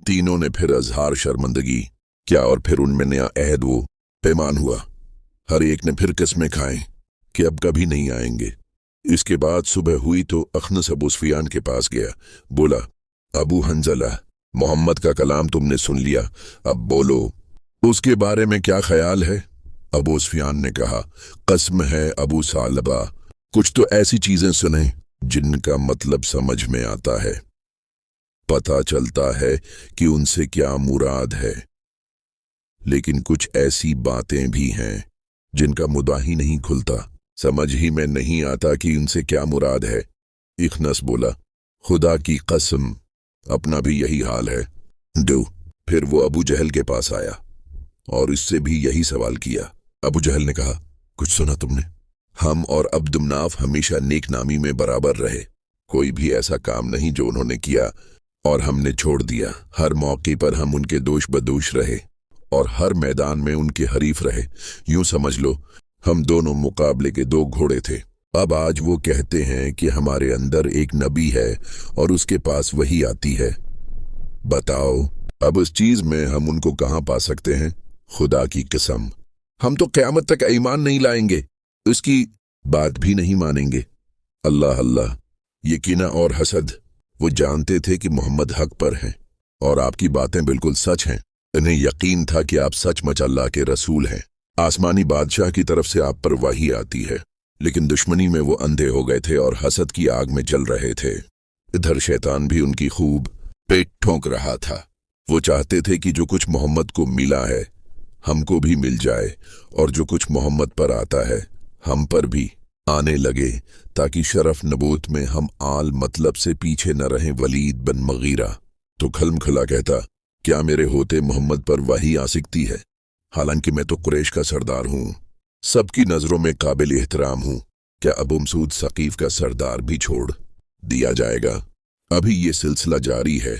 तीनों ने फिर अजहार शर्मिंदगी क्या और फिर उनमें नया अहद वो पैमान हुआ। हर एक ने फिर कस्में खाएं कि अब कभी नहीं आएंगे। इसके बाद सुबह हुई तो अखनस अबू सुफियान के पास गया। बोला, अबू हंजला, मोहम्मद का कलाम तुमने सुन लिया, अब बोलो उसके बारे में क्या ख्याल है। अबू सुफियान ने कहा, कसम है अबू सालबा, कुछ तो ऐसी चीजें सुने जिनका मतलब समझ में आता है, पता चलता है कि उनसे क्या मुराद है, लेकिन कुछ ऐसी बातें भी हैं जिनका मुद्दा ही नहीं खुलता, समझ ही में नहीं आता कि उनसे क्या मुराद है। इखनस बोला, खुदा की कसम अपना भी यही हाल है। फिर वो अबू जहल के पास आया और इससे भी यही सवाल किया। अबू जहल ने कहा, कुछ सुना तुमने? हम और अब्दुमनाफ हमेशा नेक नामी में बराबर रहे, कोई भी ऐसा काम नहीं जो उन्होंने किया और हमने छोड़ दिया। हर मौके पर हम उनके दोष बदोश रहे और हर मैदान में उनके हरीफ रहे। यूं समझ लो हम दोनों मुकाबले के दो घोड़े थे। अब आज वो कहते हैं कि हमारे अंदर एक नबी है और उसके पास वही आती है। बताओ अब उस चीज में हम उनको कहां पा सकते हैं? खुदा की कसम हम तो क़यामत तक ईमान नहीं लाएंगे, उसकी बात भी नहीं मानेंगे। अल्लाह अल्लाह, ये कीना और हसद। वो जानते थे कि मोहम्मद हक पर हैं और आपकी बातें बिल्कुल सच हैं। इन्हें यकीन था कि आप सचमुच अल्लाह के रसूल हैं, आसमानी बादशाह की तरफ से आप पर वही आती है। लेकिन दुश्मनी में वो अंधे हो गए थे और हसद की आग में जल रहे थे। इधर शैतान भी उनकी खूब पेट ठोंक रहा था। वो चाहते थे कि जो कुछ मोहम्मद को मिला है हमको भी मिल जाए और जो कुछ मोहम्मद पर आता है हम पर भी आने लगे, ताकि शरफ नबूत में हम आल मतलब से पीछे न रहें। वलीद बिन मगीरा तो खलमखला कहता, क्या मेरे होते मोहम्मद पर वही आ सकती है? हालांकि मैं तो कुरैश का सरदार हूँ, सबकी नजरों में काबिल एहतराम हूँ। क्या अबू मसूद सकीफ का सरदार भी छोड़ दिया जाएगा? अभी ये सिलसिला जारी है।